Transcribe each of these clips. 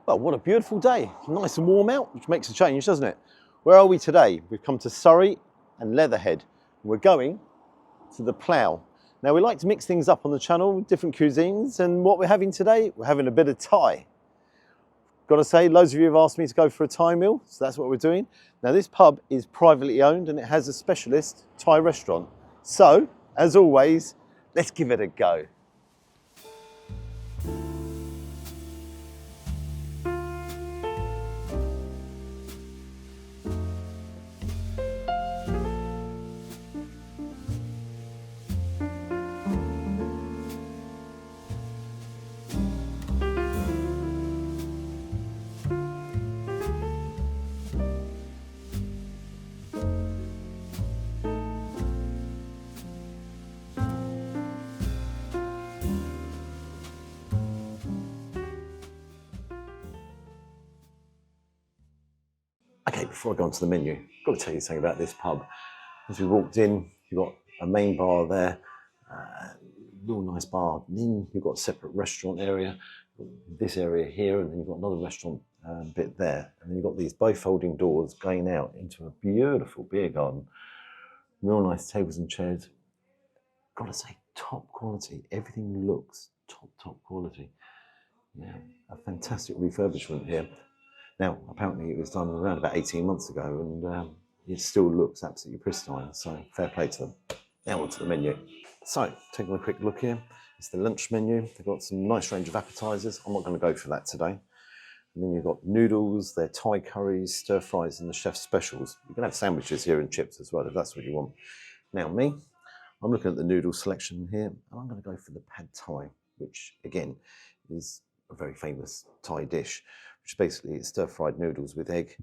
Well, what a beautiful day. Nice and warm out, which makes a change, doesn't it? Where are we today? We've come to Surrey and Leatherhead. We're going to the Plough. Now, we like to mix things up on the channel with different cuisines, and what we're having today, we're having a bit of Thai. Got to say, loads of you have asked me to go for a Thai meal, so that's what we're doing. Now, this pub is privately owned and it has a specialist Thai restaurant. So, as always, let's give it a go. Okay, before I go on to the menu, I've got to tell you something about this pub. As we walked in, you've got a main bar there, real nice bar. Then you've got a separate restaurant area, this area here, and then you've got another restaurant bit there. And then you've got these bifolding doors going out into a beautiful beer garden. Real nice tables and chairs. Got to say, top quality. Everything looks top quality. Yeah, a fantastic refurbishment here. Now, apparently it was done around about 18 months ago and it still looks absolutely pristine, so fair play to them. Now on to the menu. So, taking a quick look here, it's the lunch menu. They've got some nice range of appetizers. I'm not going to go for that today. And then you've got noodles, their Thai curries, stir fries, and the chef's specials. You can have sandwiches here and chips as well, if that's what you want. Now me, I'm looking at the noodle selection here, and I'm going to go for the pad Thai, which again is a very famous Thai dish, which basically is stir-fried noodles with egg,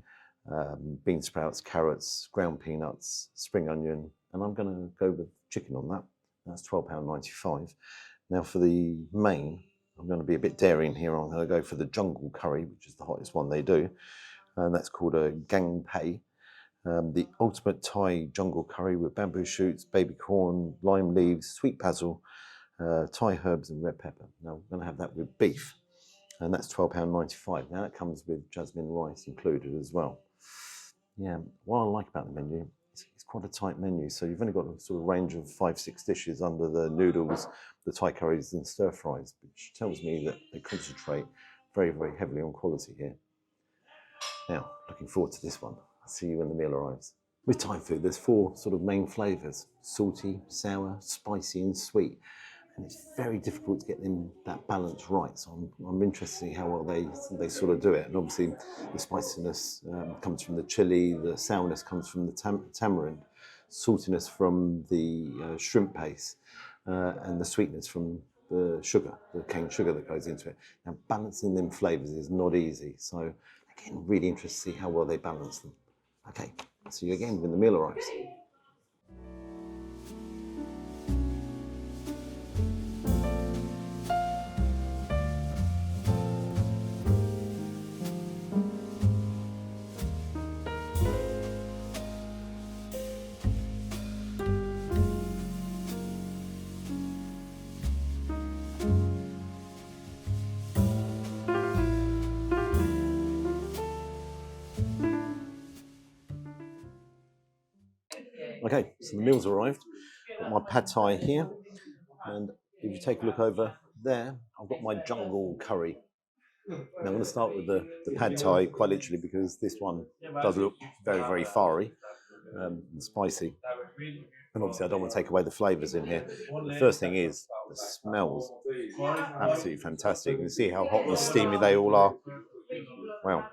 bean sprouts, carrots, ground peanuts, spring onion, and I'm going to go with chicken on that. That's £12.95. Now for the main, I'm going to be a bit daring here. I'm going to go for the jungle curry, which is the hottest one they do, and that's called a gang pei. The ultimate Thai jungle curry with bamboo shoots, baby corn, lime leaves, sweet basil, Thai herbs and red pepper. Now I'm going to have that with beef, and that's £12.95. Now that comes with jasmine rice included as well. Yeah, what I like about the menu, it's quite a tight menu, so you've only got a sort of range of 5-6 dishes under the noodles, the Thai curries and stir fries, which tells me that they concentrate very heavily on quality here. Now, looking forward to this one. I'll see you when the meal arrives. With Thai food, there's 4 sort of main flavours: salty, sour, spicy and sweet. And it's very difficult to get them that balance right. So I'm interested to see how well they sort of do it. And obviously the spiciness comes from the chili, the sourness comes from the tamarind, saltiness from the shrimp paste, and the sweetness from the sugar, the cane sugar that goes into it. Now balancing them flavours is not easy. So again, really interested to see how well they balance them. Okay, see you again when the meal arrives. Okay, so the meal's arrived. Got my pad Thai here, and if you take a look over there, I've got my jungle curry. Now I'm going to start with the pad Thai, quite literally, because this one does look very fiery and spicy. And obviously I don't want to take away the flavours in here. The first thing is, the smells absolutely fantastic. You can see how hot and steamy they all are. Wow.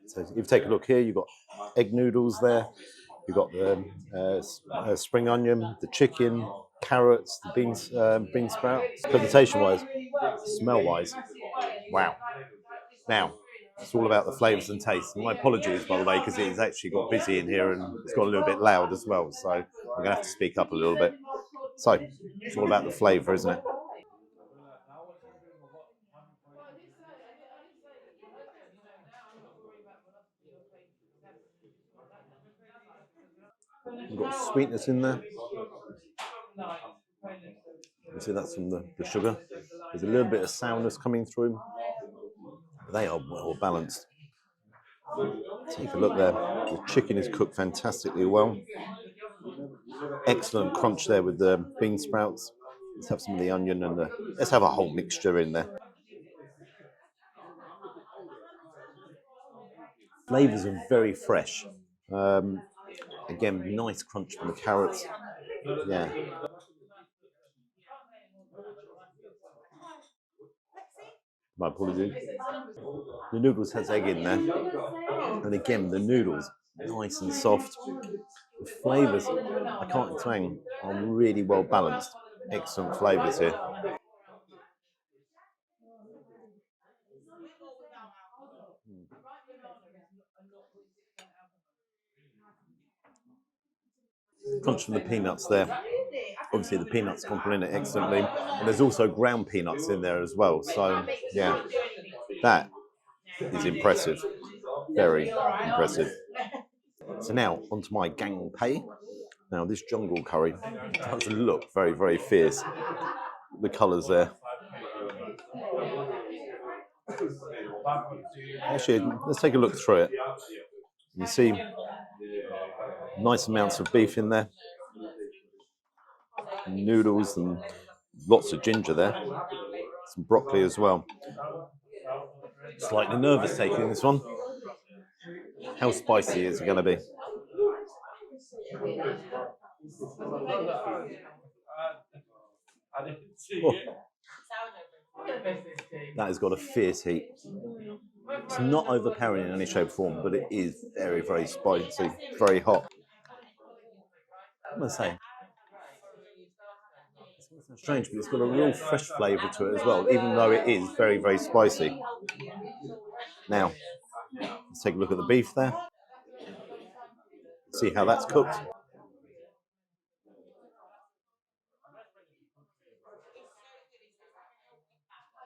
So if you take a look here, you've got egg noodles there. You've got the spring onion, the chicken, carrots, the bean sprouts. Presentation-wise, smell-wise, wow. Now, it's all about the flavours and tastes. My apologies, by the way, because it's actually got busy in here and it's got a little bit loud as well. So I'm going to have to speak up a little bit. So it's all about the flavour, isn't it? You've got sweetness in there. You see that's from the sugar. There's a little bit of sourness coming through. They are well balanced. Take a look there. The chicken is cooked fantastically well. Excellent crunch there with the bean sprouts. Let's have some of the onion and let's have a whole mixture in there. Flavors are very fresh. Again, nice crunch from the carrots. Yeah. My apologies. The noodles has egg in there. And again, the noodles, nice and soft. The flavours, I can't explain, are really well balanced. Excellent flavours here. Crunch from the peanuts there. Obviously, the peanuts complement it excellently. And there's also ground peanuts in there as well. So, yeah, that is impressive. Very impressive. So now, onto my gang pei. Now, this jungle curry does look very, very fierce. The colours there. Actually, let's take a look through it. You see nice amounts of beef in there, noodles and lots of ginger there, some broccoli as well. Slightly nervous taking this one. How spicy is it going to be? Oh, that has got a fierce heat. It's not overpowering in any shape or form, but it is very, very spicy, very hot. I'm going to say, it's strange, but it's got a real fresh flavour to it as well, even though it is very, very spicy. Now, let's take a look at the beef there. See how that's cooked.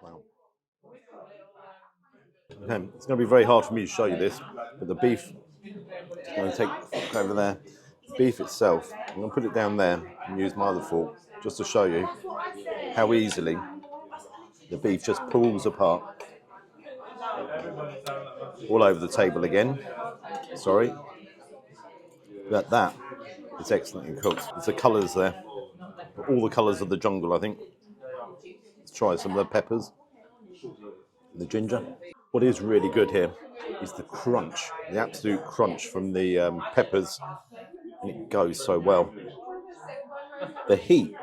Wow. Okay, it's going to be very hard for me to show you this, but the beef, I'm going to take the fork over there. The beef itself, I'm going to put it down there and use my other fork just to show you how easily the beef just pulls apart. All over the table again. Sorry. But that is excellently cooked. It's the colours there. All the colours of the jungle, I think. Let's try some of the peppers. The ginger. What is really good here is the crunch, the absolute crunch from the peppers, and it goes so well. The heat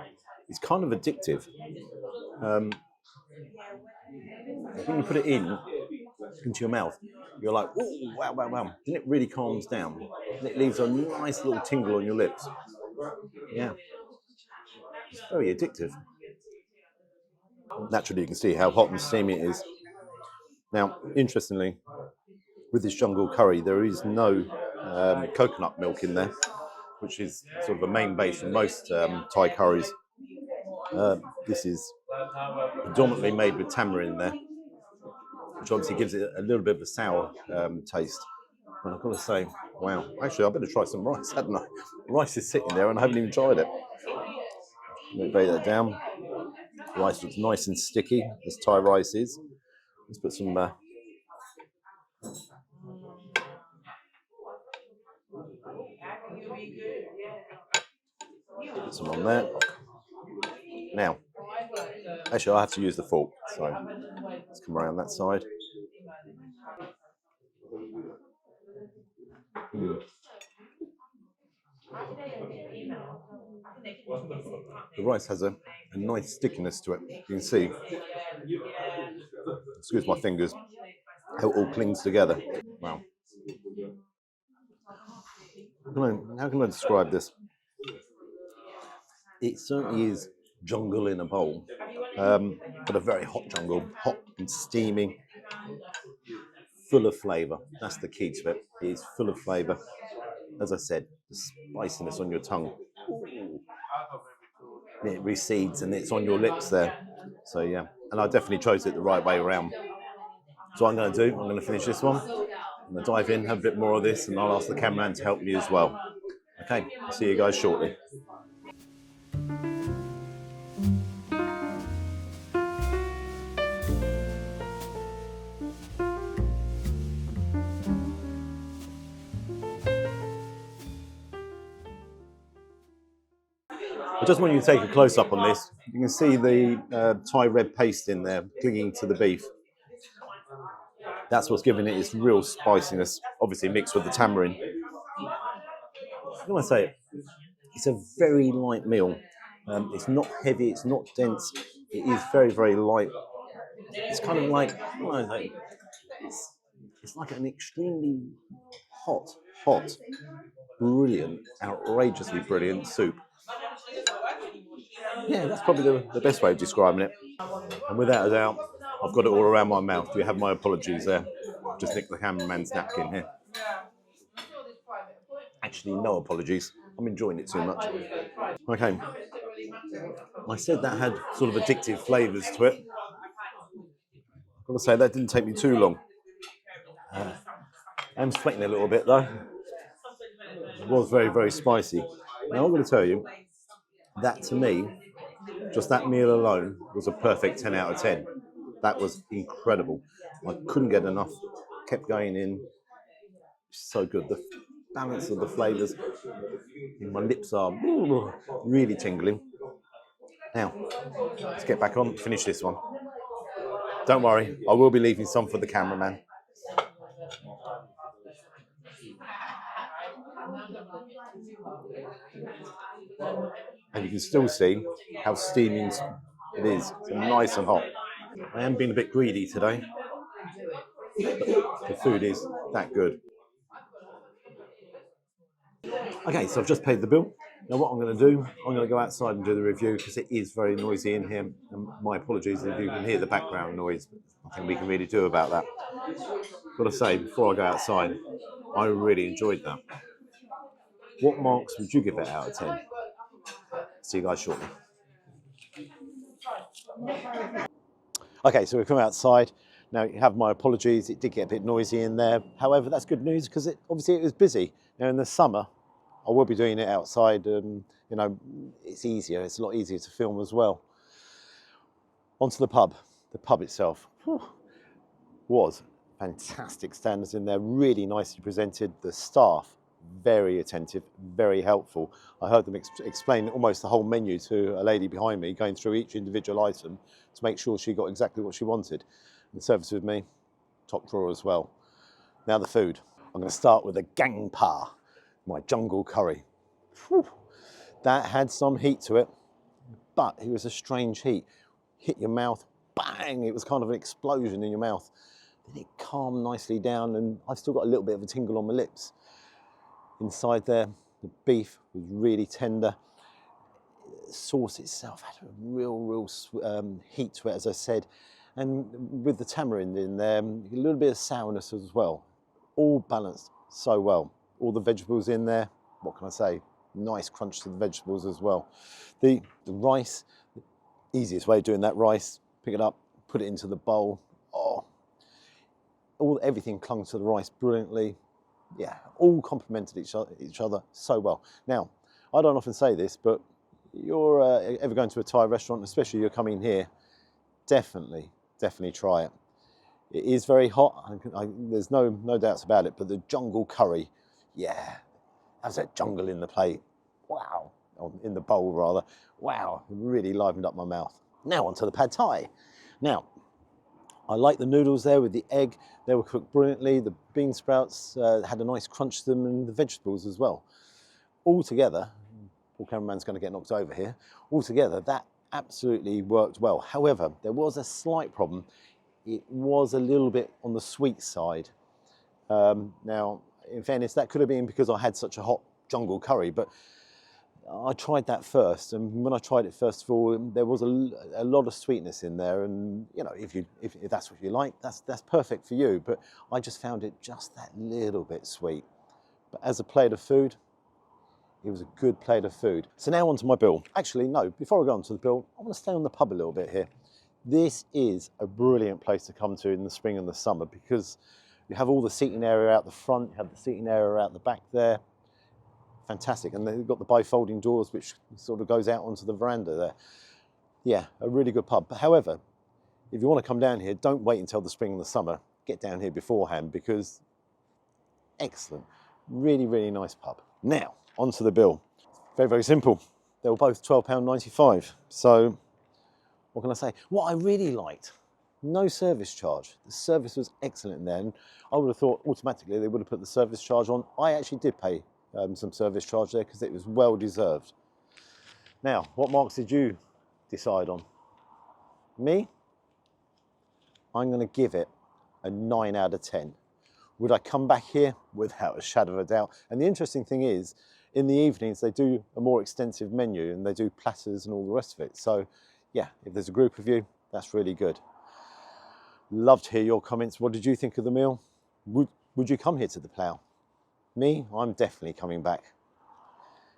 is kind of addictive. When you put it into your mouth, you're like, oh, wow, wow, wow. Then it really calms down. And it leaves a nice little tingle on your lips. Yeah. It's very addictive. Naturally, you can see how hot and steamy it is. Now, interestingly, with this jungle curry, there is no coconut milk in there, which is sort of a main base for most Thai curries. This is predominantly made with tamarind there, which obviously gives it a little bit of a sour taste. And I've got to say, wow, actually, I better try some rice, hadn't I? Rice is sitting there and I haven't even tried it. Let me lay that down. Rice looks nice and sticky, as Thai rice is. Let's put some put some on there. Now, actually, I have to use the fork, so let's come around that side. The rice has a nice stickiness to it. You can see, excuse my fingers, how it all clings together. Wow. How can I describe this? It certainly is jungle in a bowl, but a very hot jungle, hot and steamy, full of flavour. That's the key to it. It is full of flavour. As I said, the spiciness on your tongue. Ooh. It recedes and it's on your lips there. So yeah, and I definitely chose it the right way around. So what I'm going to do, I'm going to finish this one. I'm going to dive in, have a bit more of this, and I'll ask the cameraman to help me as well. Okay, I'll see you guys shortly. just want you to take a close-up on this. You can see the Thai red paste in there clinging to the beef. That's what's giving it its real spiciness, obviously mixed with the tamarind. How can I say it? It's a very light meal. It's not heavy, it's not dense. It is very, very light. It's kind of like, it's like an extremely hot, brilliant, outrageously brilliant soup. Yeah, that's probably the best way of describing it. And without a doubt, I've got it all around my mouth. You have my apologies there. Just nicked the cameraman's napkin here. Actually, no apologies. I'm enjoying it too much. Okay. I said that had sort of addictive flavours to it. I've got to say, that didn't take me too long. I'm sweating a little bit though. It was very, very spicy. Now, I'm going to tell you, that to me, just that meal alone was a perfect 10 out of 10. That was incredible. I couldn't get enough. Kept going in. So good. The balance of the flavours. My lips are really tingling. Now, let's get back on, finish this one. Don't worry, I will be leaving some for the cameraman. And you can still see how steaming it is. It's nice and hot. I am being a bit greedy today. The food is that good. Okay, so I've just paid the bill. Now what I'm going to do, I'm going to go outside and do the review because it is very noisy in here. And my apologies if you can hear the background noise. Nothing we can really do about that. Got to say, before I go outside, I really enjoyed that. What marks would you give it out of 10? See you guys shortly. Okay, so we've come outside. Now, you have my apologies, it did get a bit noisy in there. However, that's good news because obviously it was busy. Now, in the summer, I will be doing it outside. You know, it's easier, it's a lot easier to film as well. Onto the pub itself. Was fantastic standards in there, really nicely presented. The staff, very attentive, very helpful. I heard them explain almost the whole menu to a lady behind me, going through each individual item to make sure she got exactly what she wanted. And the service with me, top drawer as well. Now the food. I'm going to start with the gang pa, my jungle curry. Whew. That had some heat to it, but it was a strange heat. Hit your mouth, bang, it was kind of an explosion in your mouth. Then it calmed nicely down and I've still got a little bit of a tingle on my lips. Inside there, the beef was really tender. The sauce itself had a real heat to it, as I said. And with the tamarind in there, a little bit of sourness as well. All balanced so well. All the vegetables in there, what can I say? Nice crunch to the vegetables as well. The rice, the easiest way of doing that rice, pick it up, put it into the bowl. Oh, everything clung to the rice brilliantly. Yeah, all complemented each other so well. Now, I don't often say this, but you're ever going to a Thai restaurant, especially you're coming here, definitely try it. It is very hot. There's no doubts about it. But the jungle curry, yeah, how's that jungle in the plate? Wow, in the bowl rather. Wow, really livened up my mouth. Now onto the pad thai. Now, I like the noodles there with the egg. They were cooked brilliantly. The bean sprouts had a nice crunch to them, and the vegetables as well. All together, poor cameraman's going to get knocked over here. All together, that absolutely worked well. However, there was a slight problem. It was a little bit on the sweet side. Now, in fairness, that could have been because I had such a hot jungle curry, but I tried that first, and when I tried it first of all, there was a lot of sweetness in there, and you know, if that's what you like, that's perfect for you. But I just found it just that little bit sweet. But as a plate of food, it was a good plate of food. So now onto my bill. Actually, no, before I go on to the bill, I want to stay on the pub a little bit here. This is a brilliant place to come to in the spring and the summer because you have all the seating area out the front, you have the seating area out the back there. Fantastic, and they've got the bifolding doors which sort of goes out onto the veranda there. Yeah, a really good pub. However, if you want to come down here, don't wait until the spring and the summer. Get down here beforehand because excellent, really nice pub. Now, onto the bill. Very simple. they were both £12.95. So what can I say? What I really liked, no service charge. The service was excellent then. I would have thought automatically they would have put the service charge on. I actually did pay some service charge there because it was well deserved. Now, what marks did you decide on? Me? I'm going to give it a 9 out of 10. Would I come back here? Without a shadow of a doubt. And the interesting thing is, in the evenings, they do a more extensive menu and they do platters and all the rest of it. So yeah, if there's a group of you, that's really good. Love to hear your comments. What did you think of the meal? Would you come here to the Plough? Me, I'm definitely coming back.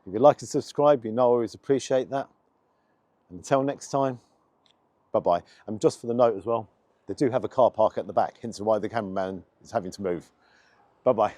If you'd like and subscribe, you know I always appreciate that. And until next time, bye-bye. And just for the note as well, they do have a car park at the back, hence why the cameraman is having to move. Bye-bye.